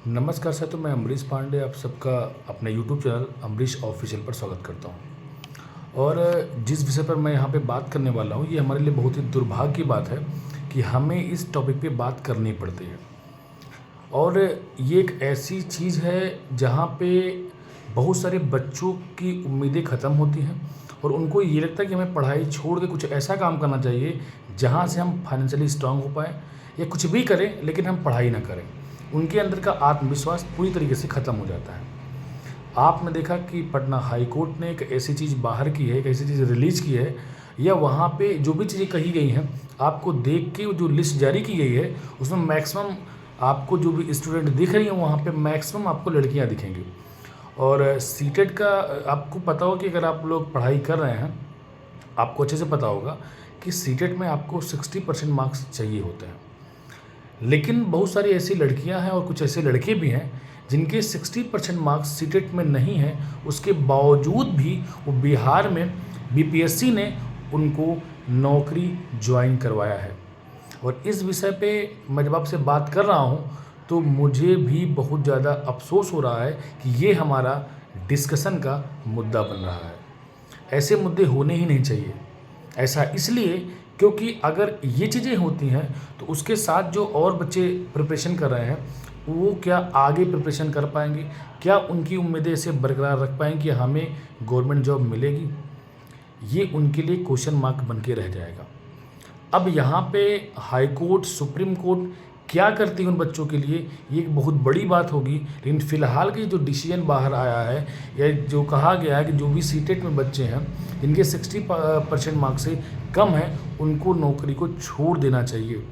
नमस्कार सर, तो मैं अमरीश पांडे आप सबका अपने यूट्यूब चैनल अमरीश ऑफिशियल पर स्वागत करता हूं। और जिस विषय पर मैं यहां पे बात करने वाला हूं, ये हमारे लिए बहुत ही दुर्भाग्य की बात है कि हमें इस टॉपिक पे बात करनी पड़ती है। और ये एक ऐसी चीज़ है जहाँ पे बहुत सारे बच्चों की उम्मीदें ख़त्म होती हैं और उनको ये लगता है कि हमें पढ़ाई छोड़ के कुछ ऐसा काम करना चाहिए जहाँ से हम फाइनेंशियली स्ट्रांग हो पाएँ, या कुछ भी करें लेकिन हम पढ़ाई ना करें। उनके अंदर का आत्मविश्वास पूरी तरीके से ख़त्म हो जाता है। आपने देखा कि पटना हाई कोर्ट ने एक ऐसी चीज़ बाहर की है, एक ऐसी चीज़ रिलीज़ की है, या वहाँ पे जो भी चीज़ें कही गई हैं, आपको देख के जो लिस्ट जारी की गई है उसमें मैक्सिमम आपको जो भी स्टूडेंट दिख रही हैं वहाँ पे मैक्सिमम आपको लड़कियाँ दिखेंगी। और सीटेट का आपको पता हो कि अगर आप लोग पढ़ाई कर रहे हैं, आपको अच्छे से पता होगा कि सीटेट में आपको 60% मार्क्स चाहिए होते हैं। लेकिन बहुत सारी ऐसी लड़कियां हैं और कुछ ऐसे लड़के भी हैं जिनके 60% मार्क्स सीटेट में नहीं हैं, उसके बावजूद भी वो बिहार में बीपीएससी ने उनको नौकरी ज्वाइन करवाया है। और इस विषय पे मैं जब आपसे बात कर रहा हूँ तो मुझे भी बहुत ज़्यादा अफसोस हो रहा है कि ये हमारा डिस्कशन का मुद्दा बन रहा है। ऐसे मुद्दे होने ही नहीं चाहिए। ऐसा इसलिए क्योंकि अगर ये चीज़ें होती हैं तो उसके साथ जो और बच्चे प्रिपरेशन कर रहे हैं वो क्या आगे प्रिपरेशन कर पाएंगे, क्या उनकी उम्मीदें ऐसे बरकरार रख पाएंगे कि हमें गवर्नमेंट जॉब मिलेगी, ये उनके लिए क्वेश्चन मार्क बन के रह जाएगा। अब यहाँ पे हाई कोर्ट, सुप्रीम कोर्ट क्या करती है उन बच्चों के लिए, ये एक बहुत बड़ी बात होगी। लेकिन फ़िलहाल की जो डिसीजन बाहर आया है या जो कहा गया है कि जो भी सीटेट में बच्चे हैं जिनके 60% मार्क्स से कम है उनको नौकरी को छोड़ देना चाहिए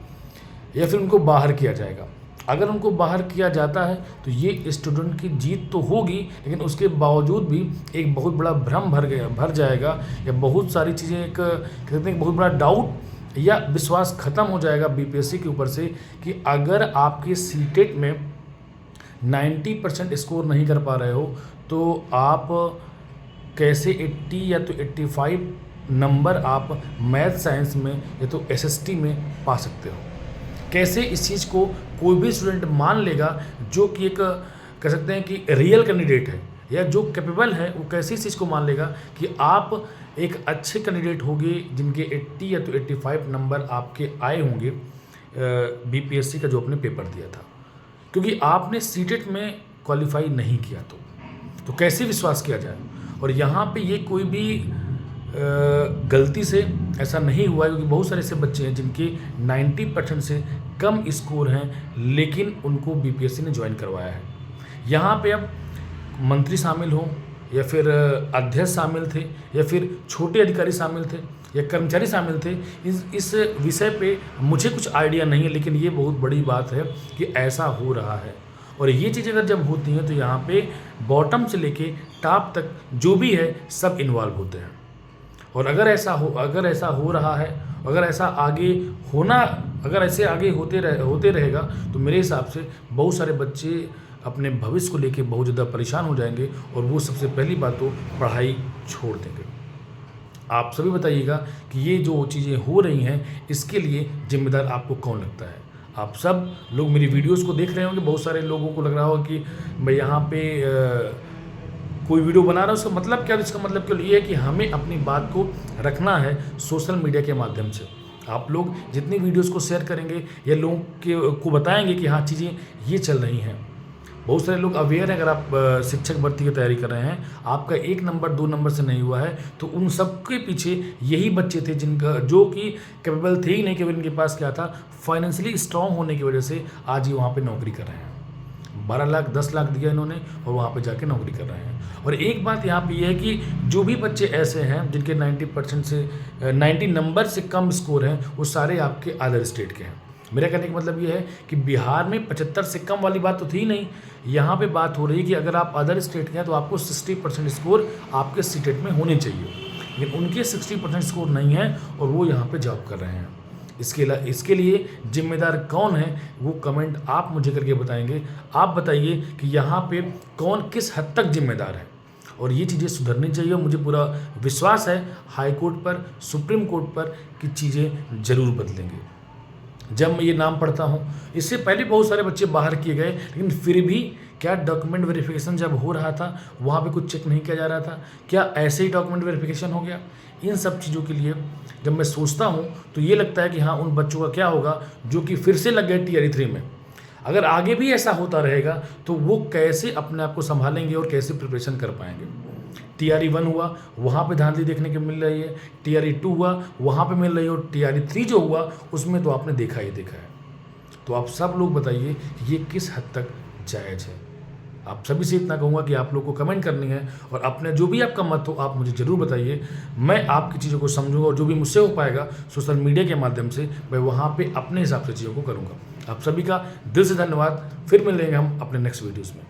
या फिर उनको बाहर किया जाएगा। अगर उनको बाहर किया जाता है तो ये स्टूडेंट की जीत तो होगी, लेकिन उसके बावजूद भी एक बहुत बड़ा भ्रम भर जाएगा, या बहुत सारी चीज़ें एक कहते हैं बहुत बड़ा डाउट या विश्वास ख़त्म हो जाएगा बीपीएससी के ऊपर से कि अगर आपके सीटेट में 90% स्कोर नहीं कर पा रहे हो तो आप कैसे 80 या तो 85 नंबर आप मैथ साइंस में या तो एसएसटी में पा सकते हो। कैसे इस चीज़ को कोई भी स्टूडेंट मान लेगा जो कि एक कह सकते हैं कि रियल कैंडिडेट है या जो कैपेबल है, वो कैसे इस चीज़ को मान लेगा कि आप एक अच्छे कैंडिडेट होंगे जिनके 80 या तो 85 नंबर आपके आए होंगे बीपीएससी का जो आपने पेपर दिया था, क्योंकि आपने सीटेट में क्वालिफाई नहीं किया तो कैसे विश्वास किया जाए। और यहाँ पे ये कोई भी गलती से ऐसा नहीं हुआ है, क्योंकि बहुत सारे ऐसे बच्चे हैं जिनके 90% से कम स्कोर हैं लेकिन उनको बीपीएससी ने ज्वाइन करवाया है। यहाँ पे अब मंत्री शामिल हों या फिर अध्यक्ष शामिल थे या फिर छोटे अधिकारी शामिल थे या कर्मचारी शामिल थे, इस विषय पे मुझे कुछ आइडिया नहीं है, लेकिन ये बहुत बड़ी बात है कि ऐसा हो रहा है। और ये चीज़ें अगर जब होती हैं तो यहाँ पे बॉटम से लेके टॉप तक जो भी है सब इन्वॉल्व होते हैं। और अगर ऐसा हो रहा है, अगर ऐसा आगे होना, अगर ऐसे आगे होते रहेगा तो मेरे हिसाब से बहुत सारे बच्चे अपने भविष्य को लेके बहुत ज़्यादा परेशान हो जाएंगे और वो सबसे पहली बात तो पढ़ाई छोड़ देंगे। आप सभी बताइएगा कि ये जो चीज़ें हो रही हैं इसके लिए जिम्मेदार आपको कौन लगता है। आप सब लोग मेरी वीडियोस को देख रहे होंगे, बहुत सारे लोगों को लग रहा होगा कि मैं यहाँ पे कोई वीडियो बना रहा हूँ, उसका मतलब क्या है? इसका मतलब केवल ये है कि हमें अपनी बात को रखना है सोशल मीडिया के माध्यम से। आप लोग जितनी वीडियोस को शेयर करेंगे या लोगों को बताएंगे कि हाँ चीज़ें ये चल रही हैं। बहुत सारे लोग अवेयर हैं। अगर आप शिक्षक भर्ती की तैयारी कर रहे हैं, आपका 1 नंबर 2 नंबर से नहीं हुआ है तो उन सब के पीछे यही बच्चे थे जिनका जो कि कैपेबल थे ही नहीं, केवल इनके पास क्या था, फाइनेंशियली स्ट्रांग होने की वजह से आज ये वहाँ पे नौकरी कर रहे हैं। 12 लाख 10 लाख दिया इन्होंने और वहाँ पे जाके नौकरी कर रहे हैं। और एक बात यहाँ पे ये है कि जो भी बच्चे ऐसे हैं जिनके 90% से 90 नंबर से कम स्कोर हैं वो सारे आपके अदर स्टेट के हैं। मेरा कहने का मतलब ये है कि बिहार में 75 से कम वाली बात तो थी नहीं, यहाँ पे बात हो रही है कि अगर आप अदर स्टेट के हैं तो आपको 60% स्कोर आपके सीटेट में होने चाहिए, लेकिन उनके 60% स्कोर नहीं है और वो यहाँ पे जॉब कर रहे हैं। इसके लिए जिम्मेदार कौन है वो कमेंट आप मुझे करके बताएंगे। आप बताइए कि यहाँ पे कौन किस हद तक जिम्मेदार है और ये चीज़ें सुधरनी चाहिए। मुझे पूरा विश्वास है हाई कोर्ट पर, सुप्रीम कोर्ट पर कि चीज़ें ज़रूर बदलेंगे। जब मैं ये नाम पढ़ता हूँ, इससे पहले बहुत सारे बच्चे बाहर किए गए, लेकिन फिर भी क्या डॉक्यूमेंट वेरिफिकेशन जब हो रहा था वहाँ पे कुछ चेक नहीं किया जा रहा था? क्या ऐसे ही डॉक्यूमेंट वेरिफिकेशन हो गया? इन सब चीज़ों के लिए जब मैं सोचता हूँ तो ये लगता है कि हाँ, उन बच्चों का क्या होगा जो कि फिर से लग गए टीआरई 3 में। अगर आगे भी ऐसा होता रहेगा तो वो कैसे अपने आप को संभालेंगे और कैसे प्रिपरेशन कर पाएंगे? टीआरई 1 हुआ, वहाँ पे धांधली देखने को मिल रही है, टीआरई 2 हुआ, वहाँ पे मिल रही है, और टीआरई 3 जो हुआ उसमें तो आपने देखा ही देखा है। तो आप सब लोग बताइए ये किस हद तक जायज़ है? आप सभी से इतना कहूँगा कि आप लोग को कमेंट करनी है, और अपने जो भी आपका मत हो आप मुझे ज़रूर बताइए। मैं आपकी चीज़ों को समझूंगा, और जो भी मुझसे हो पाएगा सोशल मीडिया के माध्यम से मैं वहाँ पे अपने हिसाब से चीज़ों को करूँगा। आप सभी का दिल से धन्यवाद। फिर मिलेंगे हम अपने नेक्स्ट वीडियोज़ में।